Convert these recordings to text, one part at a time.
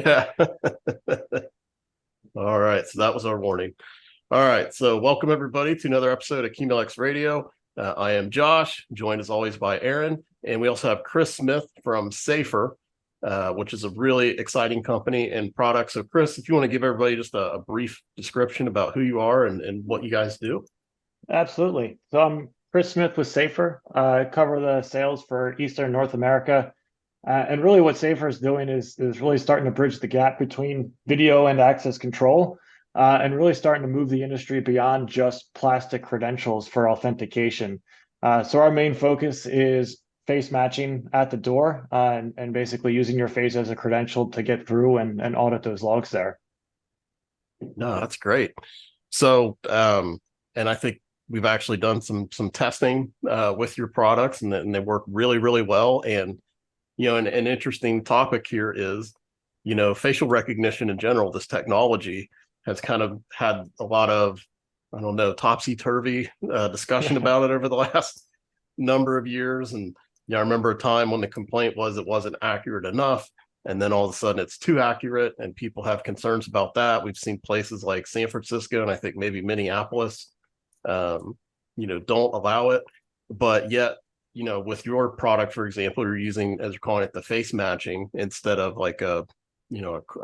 Yeah. All right. So that was our warning. All right. So welcome everybody to another episode of Qumulex Radio. I am Josh, joined as always by Aaron, and we also have Chris Smith from SAFR, which is a really exciting company and product. So, Chris, if you want to give everybody just a brief description about who you are and what you guys do. Absolutely. So I'm Chris Smith with SAFR. I cover the sales for Eastern North America. And really what SAFR is doing is really starting to bridge the gap between video and access control, and really starting to move the industry beyond just plastic credentials for authentication. So our main focus is face matching at the door, and basically using your face as a credential to get through and audit those logs there. No, that's great. So, and I think we've actually done some testing with your products, and they work really, really well. And an interesting topic here is, facial recognition in general. This technology has kind of had a lot of, I don't know, topsy-turvy discussion about it over the last number of years. And I remember a time when the complaint was it wasn't accurate enough. And then all of a sudden it's too accurate and people have concerns about that. We've seen places like San Francisco and I think maybe Minneapolis, don't allow it. But yet, with your product, for example, you're using, as you're calling it, the face matching instead of like a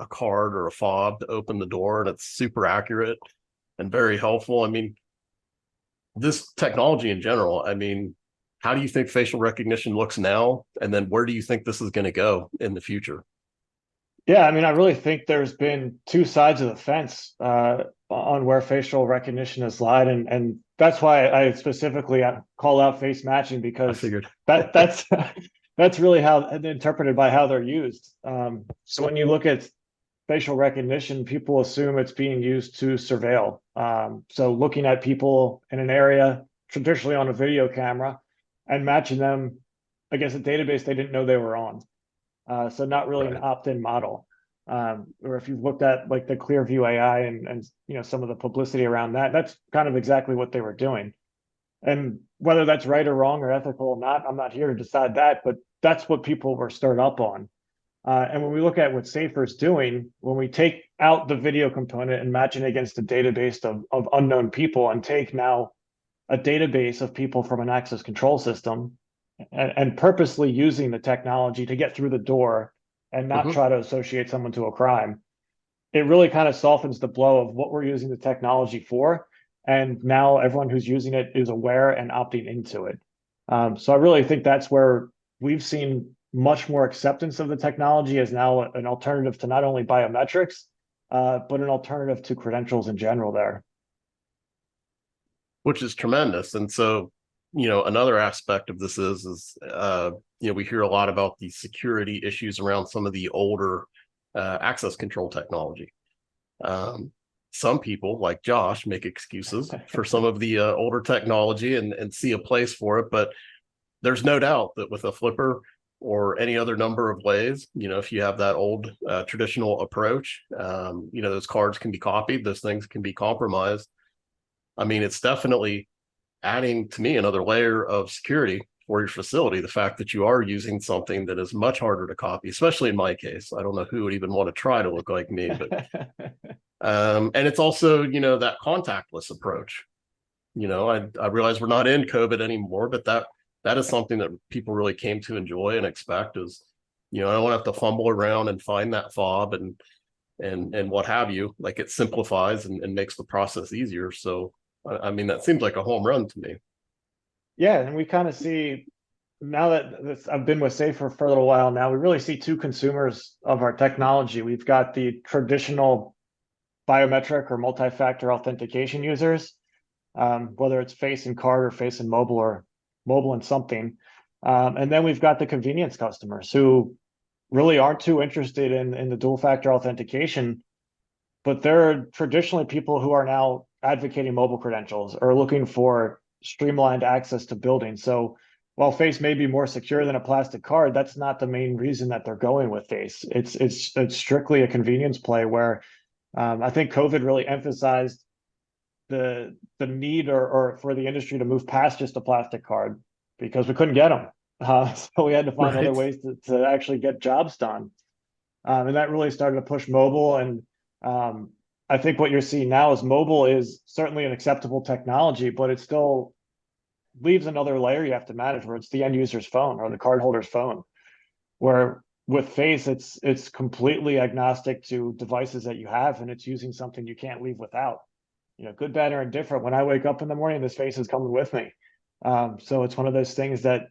card or a fob to open the door. And it's super accurate and very helpful. I mean, this technology in general, I mean, how do you think facial recognition looks now? And then where do you think this is going to go in the future? Yeah, I mean, I really think there's been two sides of the fence on where facial recognition has lied, and that's why I specifically call out face matching I because figured. that's that's really how interpreted by how they're used. So when you look at facial recognition, people assume it's being used to surveil. So looking at people in an area, traditionally on a video camera, and matching them against a database they didn't know they were on. So not really an Right. opt-in model. Or if you've looked at like the Clearview AI and some of the publicity around that, that's kind of exactly what they were doing. And whether that's right or wrong or ethical or not, I'm not here to decide that, but that's what people were stirred up on. And when we look at what SAFR is doing, when we take out the video component and match it against a database of unknown people and take now a database of people from an access control system and purposely using the technology to get through the door and not Mm-hmm. try to associate someone to a crime, it really kind of softens the blow of what we're using the technology for. And now everyone who's using it is aware and opting into it. So I really think that's where we've seen much more acceptance of the technology as now an alternative to not only biometrics, but an alternative to credentials in general there. Which is tremendous. And so, another aspect of this we hear a lot about the security issues around some of the older access control technology. Some people, like Josh, make excuses for some of the older technology and see a place for it. But there's no doubt that with a flipper or any other number of ways, if you have that old traditional approach, those cards can be copied, those things can be compromised. I mean, it's definitely adding to me another layer of security for your facility. The fact that you are using something that is much harder to copy, especially in my case. I don't know who would even want to try to look like me, but and it's also, that contactless approach. I realize we're not in COVID anymore, but that is something that people really came to enjoy and expect is, I don't have to fumble around and find that fob and what have you. Like it simplifies and makes the process easier. So I mean, that seems like a home run to me. Yeah, and we kind of see now that I've been with SAFR for a little while now, we really see two consumers of our technology. We've got the traditional biometric or multi-factor authentication users, whether it's face and card or mobile and something. And then we've got the convenience customers who really aren't too interested in the dual factor authentication, but they're traditionally people who are now advocating mobile credentials or looking for streamlined access to buildings. So while face may be more secure than a plastic card, that's not the main reason that they're going with face. It's strictly a convenience play where I think COVID really emphasized the need or for the industry to move past just a plastic card because we couldn't get them. So we had to find other Right. ways to actually get jobs done. And that really started to push mobile. And I think what you're seeing now is mobile is certainly an acceptable technology, but it still leaves another layer you have to manage, where it's the end user's phone or the cardholder's phone. Where with face, it's completely agnostic to devices that you have, and it's using something you can't leave without. Good, bad, or indifferent. When I wake up in the morning, this face is coming with me. So it's one of those things that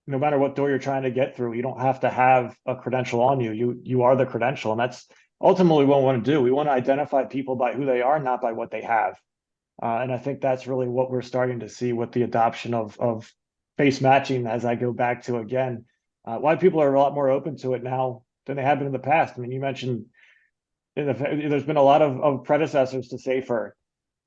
no matter what door you're trying to get through, you don't have to have a credential on you. You are the credential, and that's ultimately what we want to do. We want to identify people by who they are, not by what they have. And I think that's really what we're starting to see with the adoption of face matching. As I go back to again, why people are a lot more open to it now than they have been in the past. I mean, you mentioned there's been a lot of predecessors to SAFR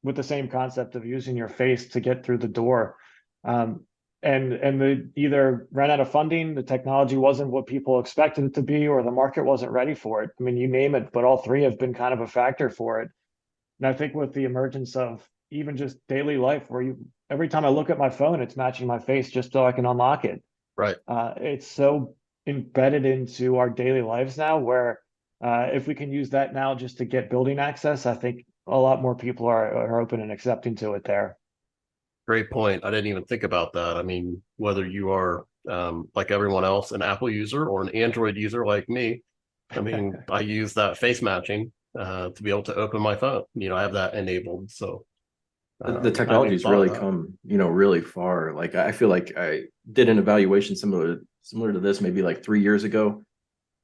with the same concept of using your face to get through the door. And they either ran out of funding, the technology wasn't what people expected it to be, or the market wasn't ready for it. I mean, you name it, but all three have been kind of a factor for it. And I think with the emergence of even just daily life, where every time I look at my phone, it's matching my face just so I can unlock it. Right. It's so embedded into our daily lives now, where if we can use that now just to get building access, I think a lot more people are open and accepting to it there. Great point. I didn't even think about that. I mean, whether you are like everyone else, an Apple user or an Android user like me, I mean, I use that face matching to be able to open my phone. I have that enabled. So the technology's really come, really far. Like I feel like I did an evaluation similar to this maybe like 3 years ago.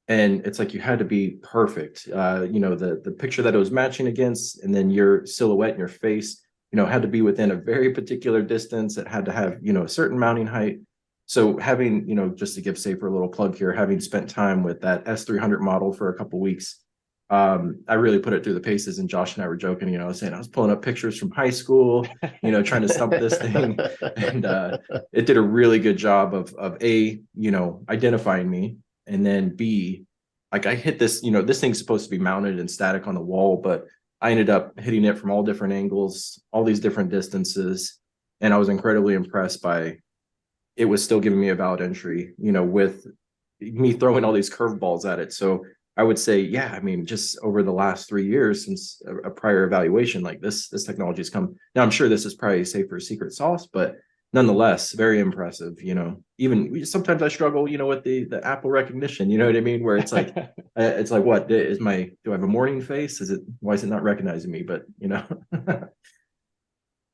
And it's like you had to be perfect. The picture that it was matching against, and then your silhouette and your face, had to be within a very particular distance. It had to have, a certain mounting height. So having, just to give SAFR a little plug here, having spent time with that S300 model for a couple of weeks, I really put it through the paces. And Josh and I were joking, saying I was pulling up pictures from high school, trying to stump this thing. And it did a really good job of A, identifying me. And then B, like I hit this, this thing's supposed to be mounted and static on the wall, but I ended up hitting it from all different angles, all these different distances. And I was incredibly impressed by it was still giving me a valid entry, with me throwing all these curveballs at it. So I would say, yeah, I mean, just over the last 3 years since a prior evaluation, like this technology has come. Now, I'm sure this is probably SAFR's secret sauce, but nonetheless, very impressive. Even sometimes I struggle, with the Apple recognition. You know what I mean? Where it's like, what do I have a morning face? Why is it not recognizing me? But yeah.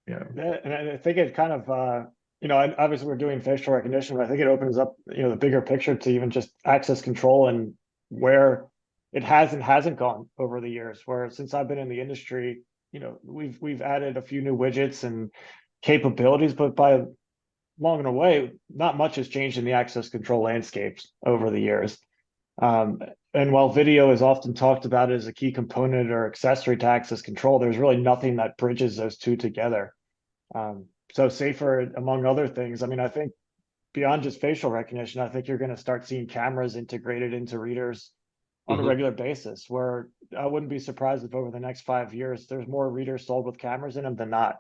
And I think it kind of, obviously we're doing facial recognition, but I think it opens up, the bigger picture to even just access control and where it has and hasn't gone over the years. Where since I've been in the industry, we've added a few new widgets and capabilities, but by long and away, not much has changed in the access control landscapes over the years. And while video is often talked about as a key component or accessory to access control, there's really nothing that bridges those two together. So SAFR, among other things, I mean, I think beyond just facial recognition, I think you're going to start seeing cameras integrated into readers on a regular basis, where I wouldn't be surprised if over the next 5 years, there's more readers sold with cameras in them than not.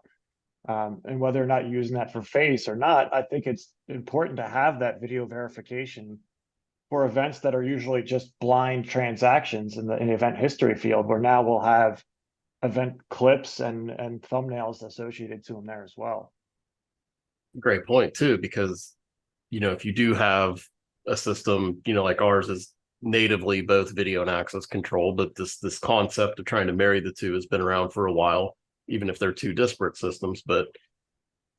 And whether or not you're using that for face or not, I think it's important to have that video verification for events that are usually just blind transactions in the event history field, where now we'll have event clips and thumbnails associated to them there as well. Great point too, because if you do have a system, like ours is natively both video and access control, but this concept of trying to marry the two has been around for a while, even if they're two disparate systems. But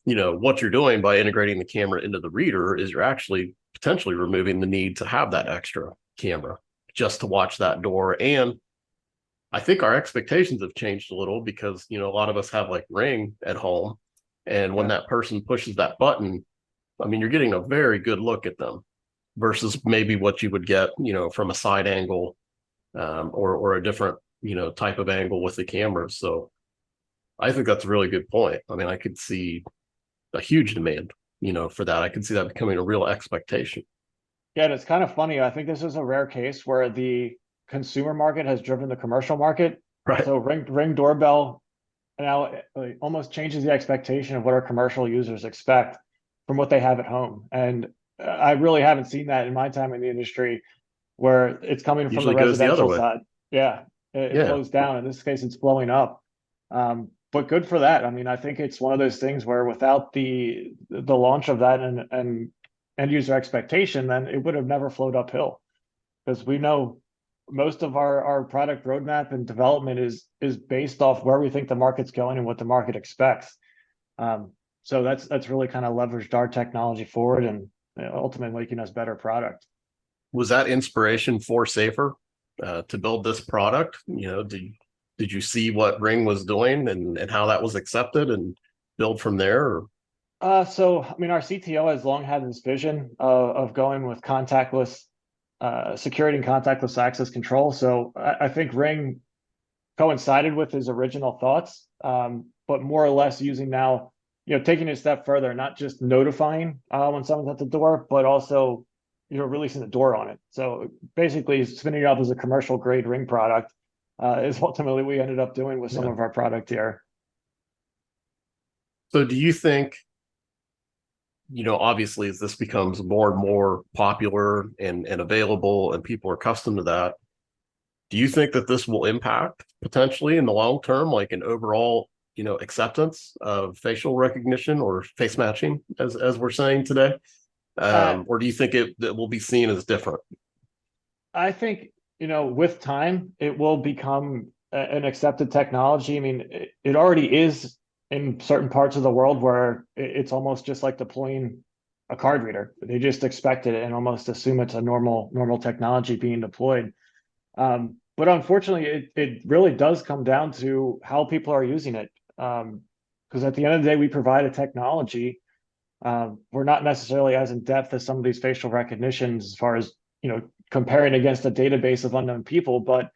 what you're doing by integrating the camera into the reader is you're actually potentially removing the need to have that extra camera just to watch that door. And I think our expectations have changed a little, because a lot of us have like Ring at home, and when that person pushes that button, I mean, you're getting a very good look at them versus maybe what you would get from a side angle or a different type of angle with the camera. So I think that's a really good point. I mean, I could see a huge demand for that. I could see that becoming a real expectation. Yeah, and it's kind of funny. I think this is a rare case where the consumer market has driven the commercial market. Right. So Ring doorbell now almost changes the expectation of what our commercial users expect from what they have at home. And I really haven't seen that in my time in the industry. where it's coming from the Usually goes the other residential way. side. Yeah, it Yeah. flows down. In this case, it's blowing up. But good for that. I mean, I think it's one of those things where without the launch of that and end user expectation, then it would have never flowed uphill. Because we know most of our product roadmap and development is based off where we think the market's going and what the market expects. So that's really kind of leveraged our technology forward and ultimately making us better product. Was that inspiration for SAFR to build this product? You know, did you see what Ring was doing and how that was accepted and build from there? Or? So I mean, our CTO has long had this vision of going with contactless security and contactless access control. So I think Ring coincided with his original thoughts, but more or less using now, taking it a step further, not just notifying when someone's at the door, but also, releasing the door on it. So basically spinning it up as a commercial grade Ring product is ultimately what we ended up doing with some of our product here. So do you think, obviously as this becomes more and more popular and available and people are accustomed to that, do you think that this will impact potentially in the long term, like an overall, acceptance of facial recognition or face matching, as we're saying today? Or do you think it will be seen as different? I think, with time, it will become an accepted technology. I mean, it already is in certain parts of the world where it's almost just like deploying a card reader. They just expect it and almost assume it's a normal technology being deployed. But unfortunately, it really does come down to how people are using it. Because at the end of the day, we provide a technology. We're not necessarily as in depth as some of these facial recognitions as far as, comparing against a database of unknown people, but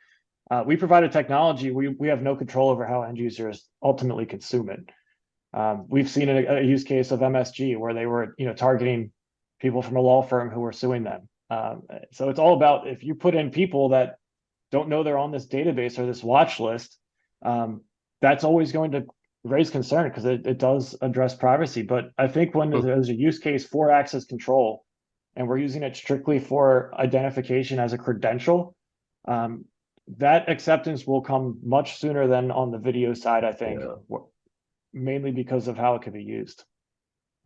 we provide a technology. We have no control over how end users ultimately consume it. We've seen a use case of MSG where they were, targeting people from a law firm who were suing them. So it's all about if you put in people that don't know they're on this database or this watch list, that's always going to raise concern because it does address privacy. But I think when there's a use case for access control and we're using it strictly for identification as a credential, that acceptance will come much sooner than on the video side, I think, mainly because of how it could be used.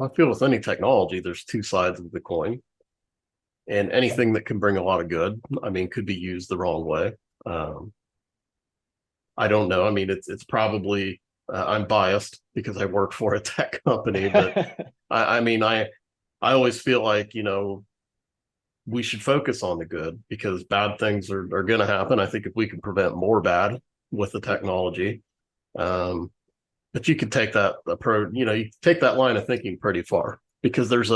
I feel with any technology, there's two sides of the coin. And anything that can bring a lot of good, I mean, could be used the wrong way. I don't know. I mean, it's probably, I'm biased because I work for a tech company, but I always feel like, we should focus on the good because bad things are going to happen. I think if we can prevent more bad with the technology, but you could take that approach, you take that line of thinking pretty far because there's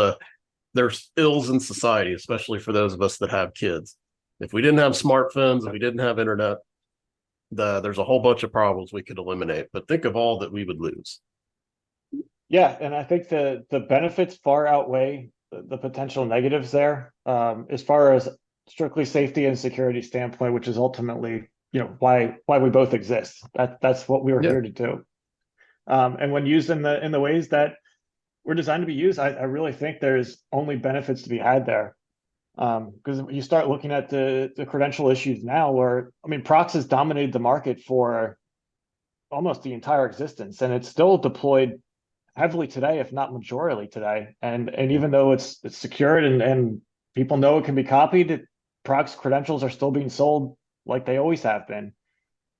ills in society, especially for those of us that have kids. If we didn't have smartphones, if we didn't have internet, there's a whole bunch of problems we could eliminate, but think of all that we would lose. Yeah, and I think the benefits far outweigh the potential negatives there, as far as strictly safety and security standpoint, which is ultimately, why we both exist. That's what we were here to do. And when used in the ways that we're designed to be used, I really think there's only benefits to be had there. Because you start looking at the credential issues now where, I mean, Prox has dominated the market for almost the entire existence, and it's still deployed heavily today, if not majorly today. And even though it's secured and people know it can be copied, Prox credentials are still being sold like they always have been.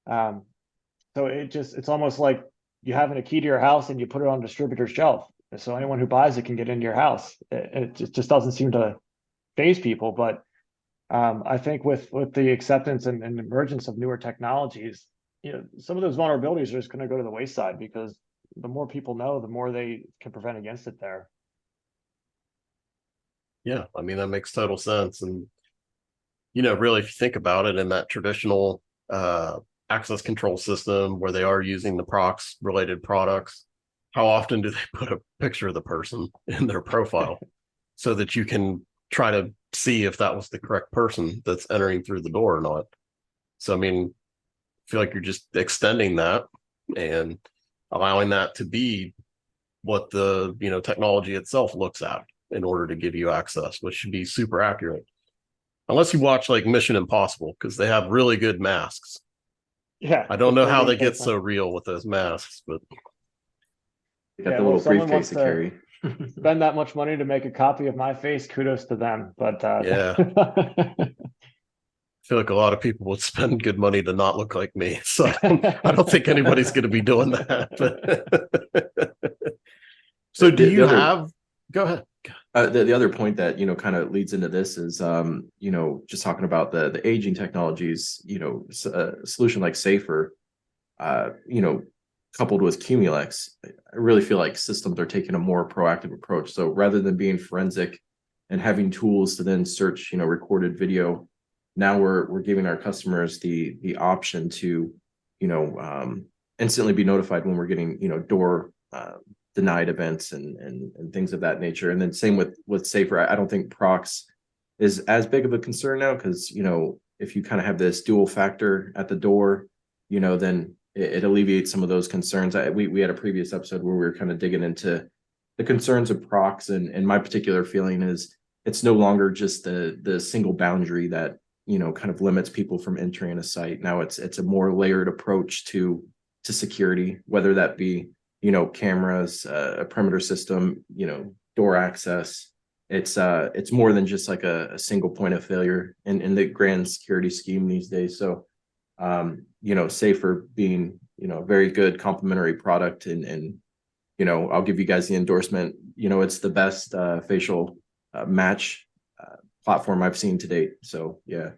So it's almost like you having a key to your house and you put it on a distributor's shelf. So anyone who buys it can get into your house. It just doesn't seem to phase people. But I think with the acceptance and emergence of newer technologies, some of those vulnerabilities are just going to go to the wayside because the more people know, the more they can prevent against it there. Yeah, I mean, that makes total sense. And, really, if you think about it in that traditional access control system where they are using the Prox related products, how often do they put a picture of the person in their profile so that you can try to see if that was the correct person that's entering through the door or not? So, I mean, I feel like you're just extending that and allowing that to be what the technology itself looks at in order to give you access, which should be super accurate. Unless you watch like Mission Impossible, because they have really good masks. Yeah. I don't know how 3D they get face so mask. real with those masks, but You got Yeah, the well, little if someone wants briefcase to to carry. spend that much money to make a copy of my face, kudos to them. But yeah, I feel like a lot of people would spend good money to not look like me. So I don't think anybody's going to be doing that. But so do The you other have, go ahead. the other point that kind of leads into this is just talking about the aging technologies. A solution like SAFR, coupled with Qumulex, I really feel like systems are taking a more proactive approach. So rather than being forensic and having tools to then search recorded video, now we're giving our customers the option to instantly be notified when we're getting door denied events and things of that nature. And then same with SAFR. I don't think prox is as big of a concern now, because if you kind of have this dual factor at the door, then it alleviates some of those concerns. We had a previous episode where we were kind of digging into the concerns of prox, and my particular feeling is it's no longer just the single boundary that kind of limits people from entering a site. Now it's a more layered approach to security, whether that be cameras, a perimeter system, door access. It's more than just like a single point of failure in the grand security scheme these days. So SAFR being a very good complementary product, and I'll give you guys the endorsement. It's the best facial match platform I've seen to date. So yeah,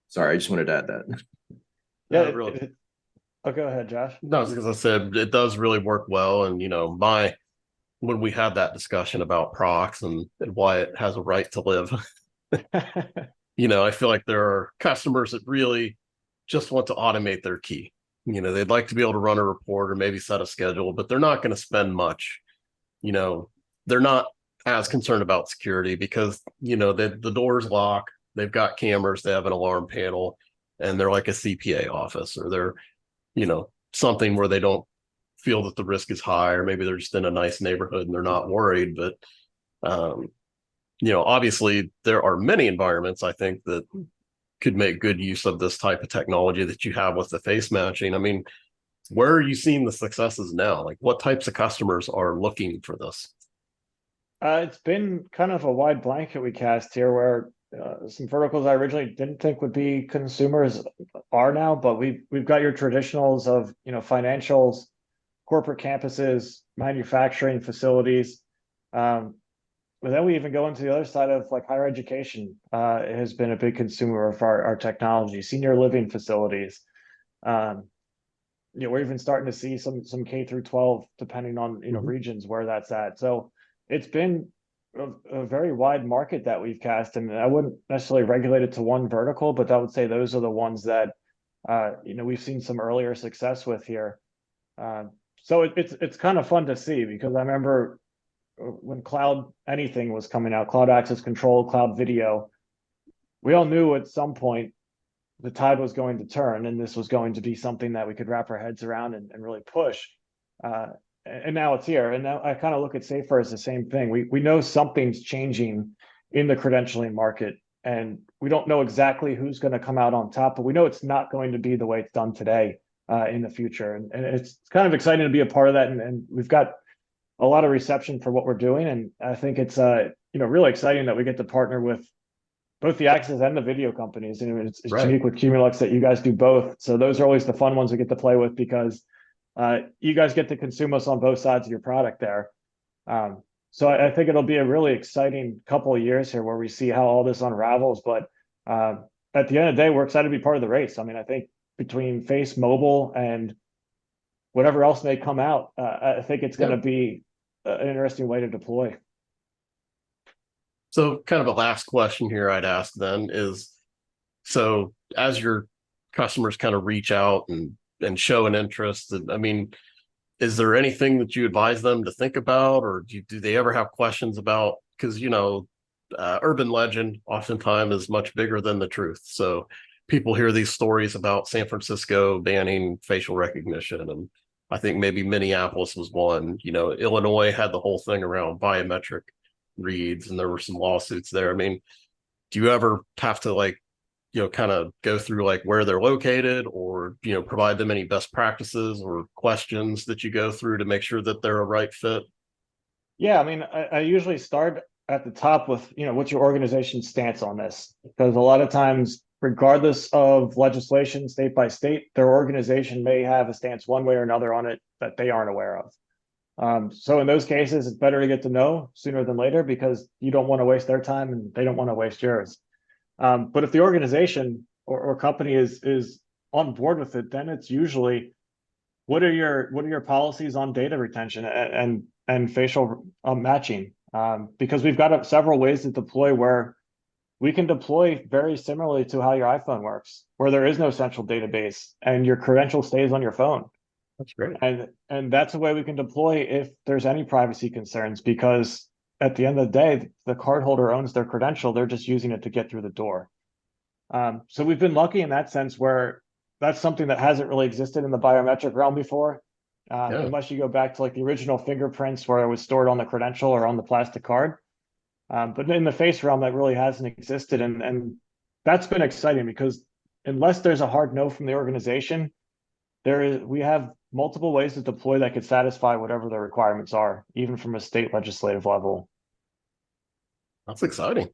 sorry, I just wanted to add that. yeah, Really. oh, go ahead, Josh. No, because I said it does really work well. And, when we had that discussion about prox and why it has a right to live, I feel like there are customers that really just want to automate their key. They'd like to be able to run a report or maybe set a schedule, but they're not going to spend much. They're not as concerned about security because, the doors lock, they've got cameras, they have an alarm panel, and they're like a CPA office, or they're, something where they don't feel that the risk is high, or maybe they're just in a nice neighborhood and they're not worried. But, obviously there are many environments, I think, that could make good use of this type of technology that you have with the face matching. I mean, where are you seeing the successes now? Like, what types of customers are looking for this? It's been kind of a wide blanket we cast here, where some verticals I originally didn't think would be consumers are now, but we've got your traditionals of financials, corporate campuses, manufacturing facilities. But then we even go into the other side of like higher education. It has been a big consumer of our technology, senior living facilities. We're even starting to see some K through 12, depending on regions where that's at. So it's been a very wide market that we've cast, and I wouldn't necessarily regulate it to one vertical, but I would say those are the ones that we've seen some earlier success with here. So it's kind of fun to see, because I remember when cloud anything was coming out, cloud access control, cloud video, we all knew at some point the tide was going to turn, and this was going to be something that we could wrap our heads around and really push. And now it's here. And now I kind of look at SAFR as the same thing. We know something's changing in the credentialing market, and we don't know exactly who's going to come out on top, but we know it's not going to be the way it's done today in the future. And it's kind of exciting to be a part of that. And we've got a lot of reception for what we're doing. And I think it's really exciting that we get to partner with both the access and the video companies. And it's Right. unique with Qumulex that you guys do both. So those are always the fun ones we get to play with, because you guys get to consume us on both sides of your product there. So I think it'll be a really exciting couple of years here where we see how all this unravels. But at the end of the day, we're excited to be part of the race. I mean, I think between Face Mobile and whatever else may come out, I think it's going to be an interesting way to deploy. So kind of a last question here I'd ask then is, so as your customers kind of reach out and show an interest, I mean, is there anything that you advise them to think about, or do they ever have questions about, because, urban legend oftentimes is much bigger than the truth. So people hear these stories about San Francisco banning facial recognition, and I think maybe Minneapolis was one. Illinois had the whole thing around biometric reads, and there were some lawsuits there. I mean, do you ever have to like, kind of go through like where they're located, or, provide them any best practices or questions that you go through to make sure that they're a right fit? Yeah, I mean, I usually start at the top with, what's your organization's stance on this? Because a lot of times, regardless of legislation, state by state, their organization may have a stance one way or another on it that they aren't aware of. So in those cases, it's better to get to know sooner than later, because you don't want to waste their time and they don't want to waste yours. But if the organization or company is on board with it, then it's usually what are your policies on data retention and facial matching? Because we've got several ways to deploy where we can deploy very similarly to how your iPhone works, where there is no central database and your credential stays on your phone. That's great. And that's a way we can deploy if there's any privacy concerns, because at the end of the day, the cardholder owns their credential. They're just using it to get through the door. So we've been lucky in that sense, where that's something that hasn't really existed in the biometric realm before, unless you go back to like the original fingerprints where it was stored on the credential or on the plastic card. But in the face realm, that really hasn't existed. And that's been exciting, because unless there's a hard no from the organization, we have multiple ways to deploy that could satisfy whatever the requirements are, even from a state legislative level. That's exciting.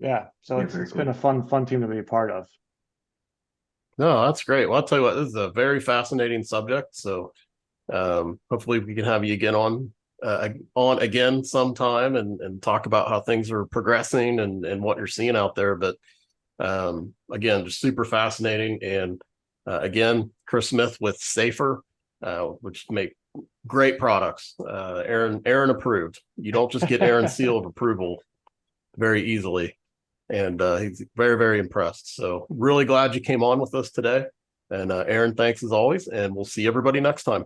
Yeah, so it's been a fun team to be a part of. No, that's great. Well, I'll tell you what, this is a very fascinating subject. So hopefully we can have you again on again sometime and talk about how things are progressing and what you're seeing out there. But again, just super fascinating. And again, Chris Smith with SAFR, which make great products. Aaron approved. You don't just get Aaron's seal of approval very easily. And he's very, very impressed. So really glad you came on with us today. And Aaron, thanks as always. And we'll see everybody next time.